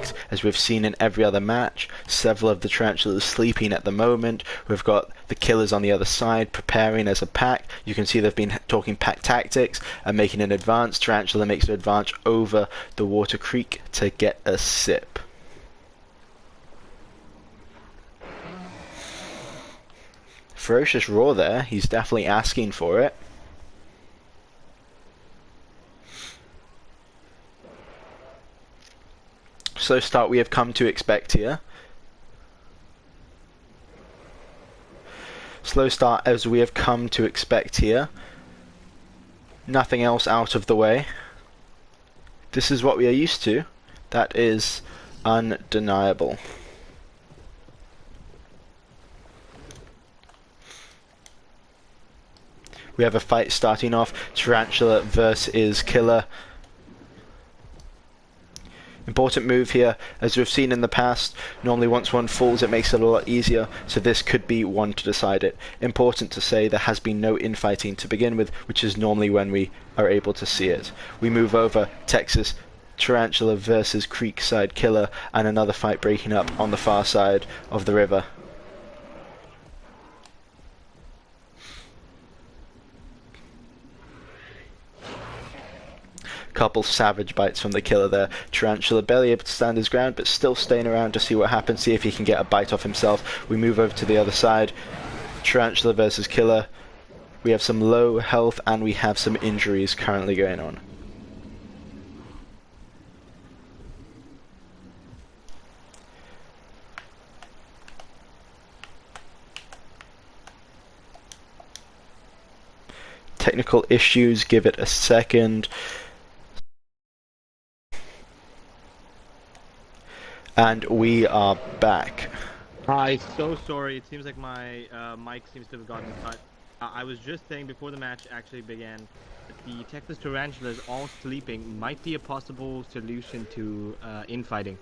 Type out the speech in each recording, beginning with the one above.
packed, as we've seen in every other match. Several of the Tarantulas sleeping at the moment. We've got the killers on the other side preparing as a pack. You can see they've been talking pack tactics and making an advance. Tarantula makes an advance over the water creek to get a sip. Ferocious roar there. He's definitely asking for it. Slow start we have come to expect here. Slow start as we have come to expect here. Nothing else out of the way. This is what we are used to. That is undeniable. We have a fight starting off. Tarantula versus Killer. Important move here, as we've seen in the past. Normally once one falls it makes it a lot easier, so this could be one to decide it. Important to say there has been no infighting to begin with, which is normally when we are able to see it. We move over. Texas Tarantula versus Creekside Killer, and another fight breaking up on the far side of the river. Couple savage bites from the killer there. Tarantula barely able to stand his ground, but still staying around to see what happens, see if he can get a bite off himself. We move over to the other side. Tarantula versus Killer. We have some low health and we have some injuries currently going on. Technical issues, give it a second. And we are back. Hi, so sorry. It seems like my mic seems to have gotten cut. I was just saying before the match actually began that the Texas Tarantulas all sleeping might be a possible solution to infighting.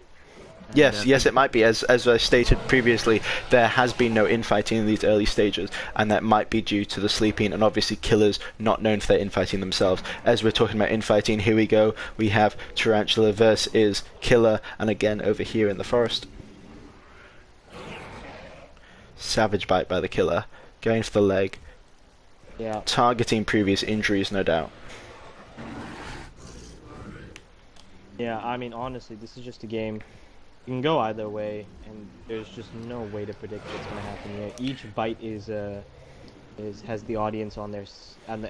Yes, yes, it might be. As I stated previously, there has been no infighting in these early stages, and that might be due to the sleeping, and obviously killers not known for their infighting themselves. As we're talking about infighting, here we go. We have Tarantula versus Killer, and again over here in the forest. Savage bite by the Killer, going for the leg. Yeah. Targeting previous injuries, no doubt. Yeah, I mean, honestly, this is just a game. You can go either way, and there's just no way to predict what's going to happen here. Each bite has the audience on the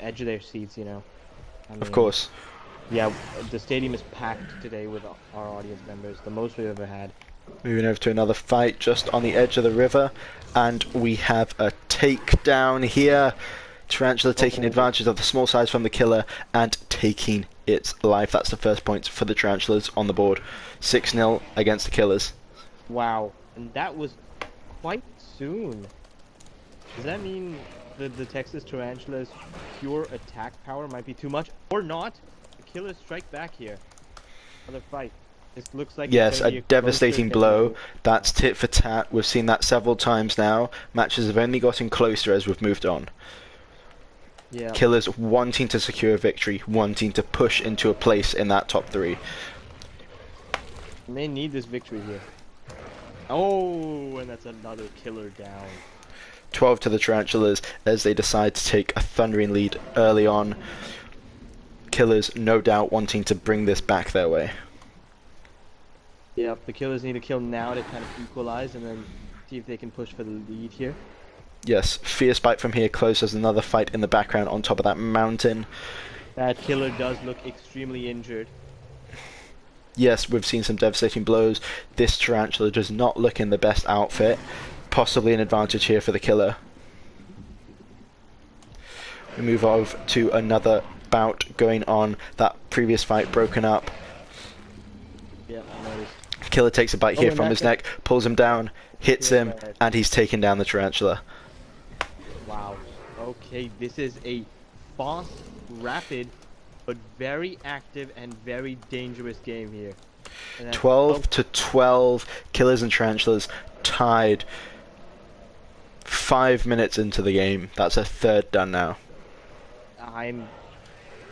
edge of their seats, you know. I mean, of course. Yeah, the stadium is packed today with our audience members, the most we've ever had. Moving over to another fight just on the edge of the river, and we have a takedown here. Tarantula taking advantage of the small size from the Killer and taking its life. That's the first point for the Tarantulas on the board. 6-0 against the Killers. Wow, and that was quite soon. Does that mean the Texas Tarantulas' pure attack power might be too much? Or not? The Killers strike back here. Another fight. This looks like yes, a devastating blow. That's tit for tat. We've seen that several times now. Matches have only gotten closer as we've moved on. Yeah. Killers wanting to secure a victory, wanting to push into a place in that top 3. And they need this victory here. Oh, and that's another Killer down. 12 to the Tarantulas as they decide to take a thundering lead early on. Killers no doubt wanting to bring this back their way. Yep, the Killers need to kill now to kind of equalize and then see if they can push for the lead here. Yes, fierce bite from here, close as another fight in the background on top of that mountain. That Killer does look extremely injured. Yes, we've seen some devastating blows. This Tarantula does not look in the best outfit. Possibly an advantage here for the Killer. We move over to another bout going on. That previous fight broken up. Yeah, I noticed. Killer takes a bite here from his neck, pulls him down, hits him, and he's taken down the Tarantula. Wow. Okay, this is a fast, rapid, but very active and very dangerous game here. 12 to 12, Killers and Tarantulas tied 5 minutes into the game. That's a third done now.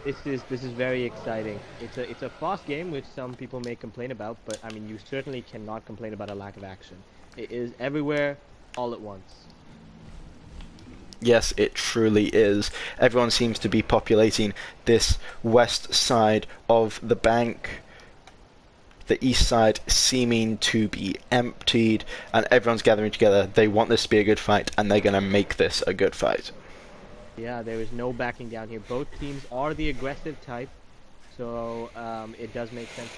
This is very exciting. It's a fast game, which some people may complain about, but I mean, you certainly cannot complain about a lack of action. It is everywhere, all at once. Yes, it truly is. Everyone seems to be populating this west side of the bank. The east side seeming to be emptied, and everyone's gathering together. They want this to be a good fight, and they're going to make this a good fight. Yeah, there is no backing down here. Both teams are the aggressive type, so it does make sense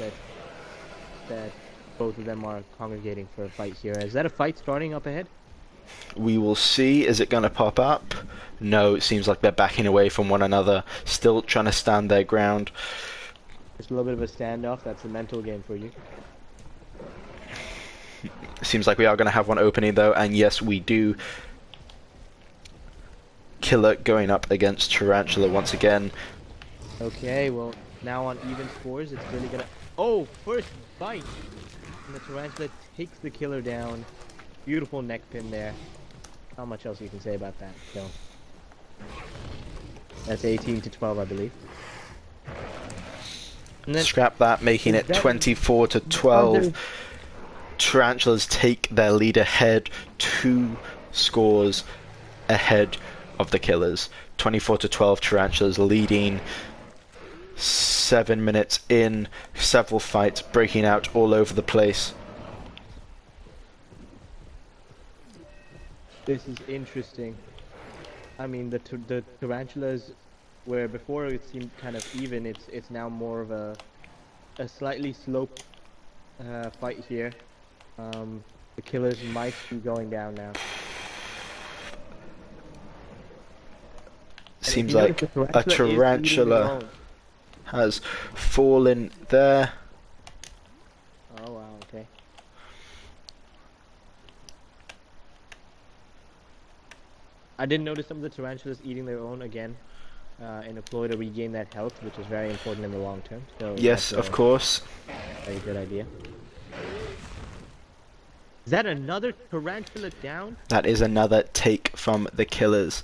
that both of them are congregating for a fight here. Is that a fight starting up ahead? We will see. Is it going to pop up? No, it seems like they're backing away from one another, still trying to stand their ground. Just a little bit of a standoff. That's a mental game for you. Seems like we are going to have one opening though, and yes, we do. Killer going up against Tarantula once again. Okay, well, now on even scores, it's really gonna... Oh, first bite! And the Tarantula takes the Killer down. Beautiful neck pin there. Not much else you can say about that, so... That's 18-12, I believe. And then, Scrap that, making it 24-12. Tarantulas take their lead ahead, 2 scores ahead of the Killers. 24-12, Tarantulas leading. 7 minutes in, several fights breaking out all over the place. This is interesting. I mean, the Tarantulas, where before it seemed kind of even, it's now more of a slightly sloped fight here. The Killers might be going down now. Seems like a Tarantula has fallen there. Oh wow, okay. I did notice some of the Tarantulas eating their own again in a ploy to regain that health, which is very important in the long term. So yes, of course. Very good idea. Is that another Tarantula down? That is another take from the Killers.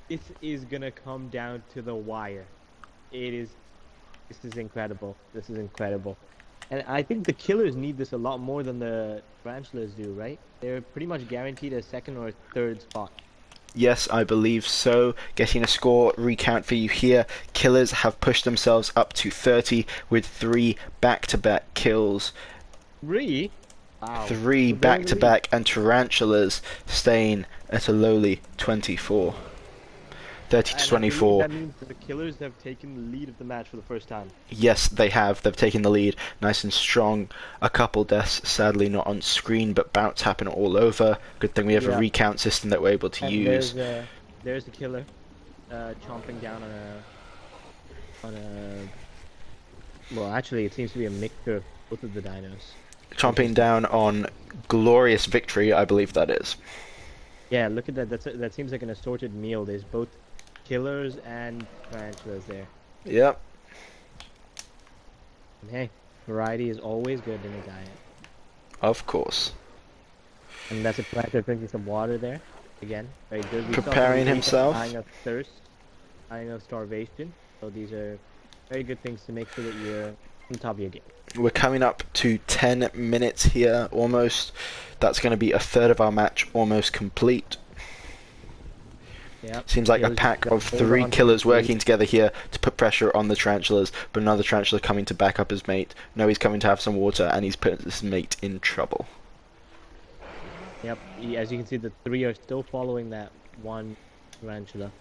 This is gonna come down to the wire. This is incredible. This is incredible. And I think the Killers need this a lot more than the Tarantulas do, right? They're pretty much guaranteed a second or third spot. Yes, I believe so. Getting a score recount for you here. Killers have pushed themselves up to 30 with 3 back-to-back kills. 3? Wow. 3 back-to-back, and Tarantulas staying at a lowly 24. 30-24. That means the Killers have taken the lead of the match for the first time. Yes, they have. They've taken the lead nice and strong. A couple deaths, sadly not on screen, but bouts happen all over. Good thing we have a recount system that we're able to use. There's the Killer chomping down on a... Well, actually, it seems to be a mixture of both of the dinos. Chomping down on Glorious Victory, I believe that is. Yeah, look at that. That seems like an assorted meal. There's both Killers and Tarantulas there. Yep. And hey, variety is always good in a diet. Of course. And that's a Tarantula drinking some water there. Again, very good. Preparing himself. Dying of thirst, dying of starvation. So these are very good things to make sure that you're on top of your game. We're coming up to 10 minutes here, almost. That's going to be a third of our match almost complete. Yep. Seems like a pack of 3 Killers working together here to put pressure on the Tarantulas, but another Tarantula coming to back up his mate. No, he's coming to have some water, and he's put his mate in trouble. Yep, as you can see, the 3 are still following that one Tarantula.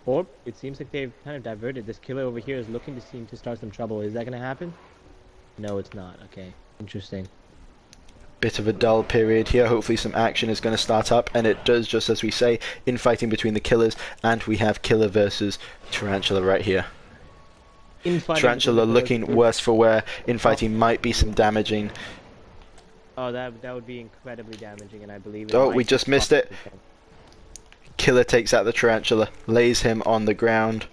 Or, it seems like they've kind of diverted. This Killer over here is looking to seem to start some trouble. Is that going to happen? No, it's not. Okay, interesting. Bit of a dull period here. Hopefully some action is going to start up, and it does, just as we say, infighting between the Killers, and we have Killer versus Tarantula right here. Tarantula looking worse for wear. Infighting might be some damaging. Oh, that would be incredibly damaging, and I believe Oh, we just missed it. Killer takes out the Tarantula, lays him on the ground.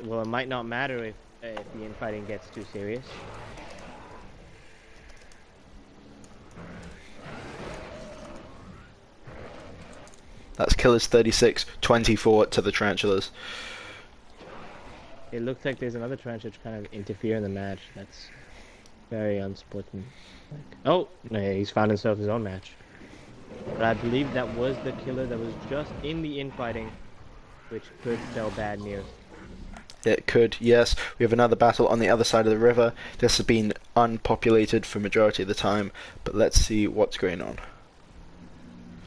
Well, it might not matter if the infighting gets too serious. That's Killers 36, 24 to the Tarantulas. It looks like there's another tarantula trying to interfere in the match. That's very unsportsmanlike. Oh, no, he's found himself his own match. But I believe that was the killer that was just in the infighting, which could spell bad news. It could, yes. We have another battle on the other side of the river. This has been unpopulated for majority of the time, but let's see what's going on.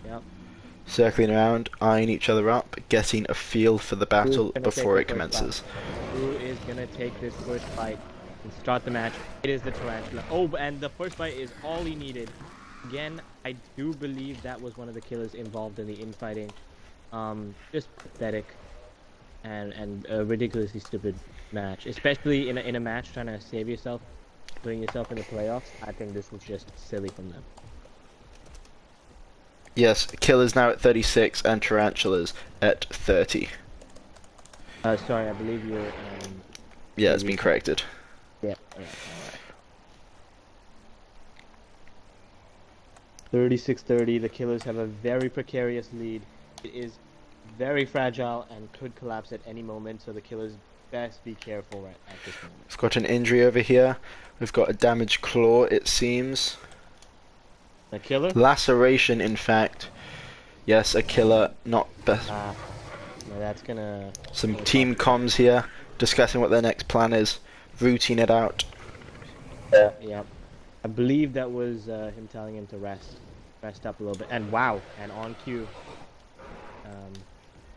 Yep. Circling around, eyeing each other up, getting a feel for the battle gonna before take it the first commences. Who is gonna take this first fight and start the match? It is the tarantula. Oh, and the first fight is all he needed. Again, I do believe that was one of the killers involved in the infighting. Just pathetic and a ridiculously stupid match, especially in a match trying to save yourself, putting yourself in the playoffs. I think this was just silly from them. Yes, Killer's now at 36 and Tarantulas at 30. Sorry, I believe you're. Yeah, it's been corrected. Yeah. All right. 36-30. The Killers have a very precarious lead. It is very fragile and could collapse at any moment. So the Killers best be careful at this moment. We've got an injury over here. We've got a damaged claw, it seems. A killer? Laceration, in fact. Yes, a killer. Not best. No, that's gonna. Some team comms here, discussing what their next plan is, routing it out. Yeah. I believe that was him telling him to rest up a little bit. And wow, and on cue.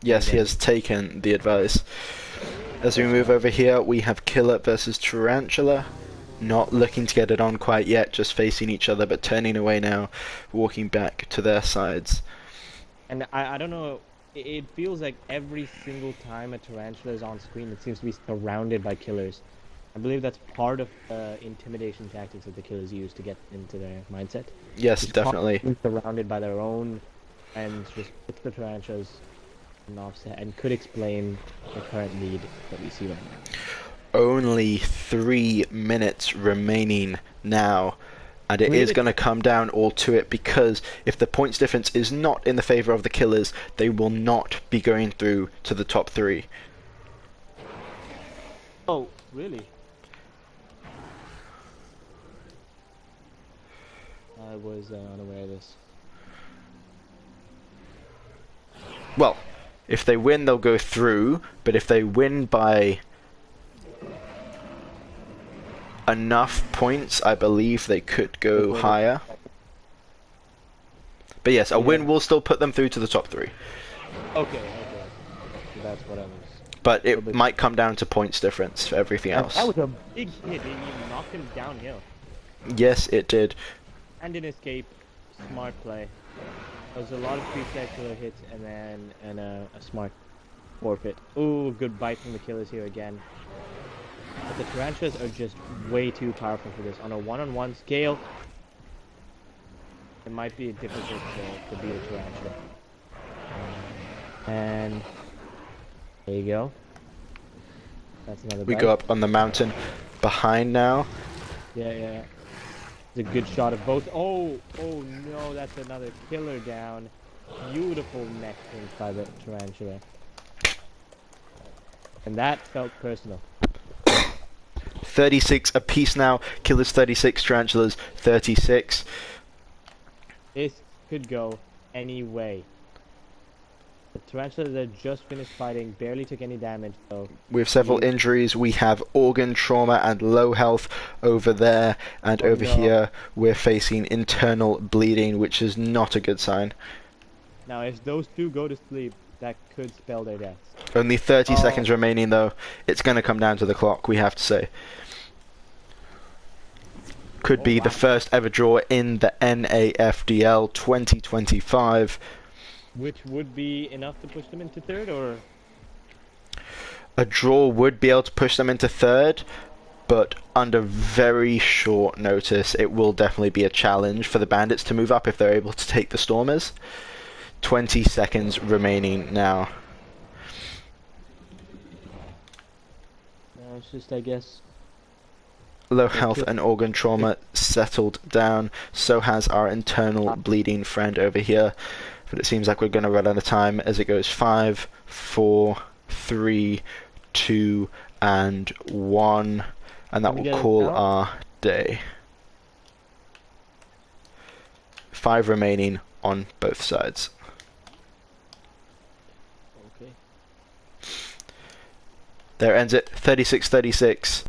Yes, he has taken the advice. As we move over here, we have Killer versus Tarantula. Not looking to get it on quite yet, just facing each other, but turning away now, walking back to their sides. And I don't know, it feels like every single time a tarantula is on screen, it seems to be surrounded by killers. I believe that's part of intimidation tactics that the killers use to get into their mindset. Yes, definitely. Surrounded by their own, and just puts the tarantulas in offset, and could explain the current lead that we see right now. Only 3 minutes remaining now, and it is going to come down all to it, because if the points difference is not in the favour of the Killers, they will not be going through to the top 3. Oh, really? I was unaware of this. Well, if they win, they'll go through, but if they win by enough points, I believe they could go higher. But yes, a win will still put them through to the top 3. Okay. So that's what I was. But it might come down to points difference for everything else. That was a big hit. He knocked him downhill. Yes, it did. And an escape. Smart play. There was a lot of Creekside killer hits and a smart forfeit. Ooh, good bite from the Killers here again. But the Tarantulas are just way too powerful for this. On a one-on-one scale, it might be difficult to beat a Tarantula. And there you go. That's another bite. We go up on the mountain behind now. Yeah. It's a good shot of both. Oh no, that's another killer down. Beautiful neck pinned by the Tarantula. And that felt personal. 36 apiece now. Killers 36, Tarantulas 36. This could go any way. The Tarantulas that just finished fighting barely took any damage, so... We have several injuries. We have organ trauma and low health over there, and over here we're facing internal bleeding, which is not a good sign. Now, if those two go to sleep, that could spell their deaths. Only 30 seconds remaining, though. It's going to come down to the clock, we have to say. Could be the first ever draw in the NAFDL 2025. Which would be enough to push them into third, or...? A draw would be able to push them into third, but under very short notice, it will definitely be a challenge for the Bandits to move up if they're able to take the Stormers. 20 seconds remaining now. No, it's just, I guess... Low health and organ trauma settled down. So has our internal bleeding friend over here. But it seems like we're going to run out of time as it goes 5, 4, 3, 2, and 1, and that Can we will get a call count? our day. 5 remaining on both sides. Okay. There ends it, 36-36.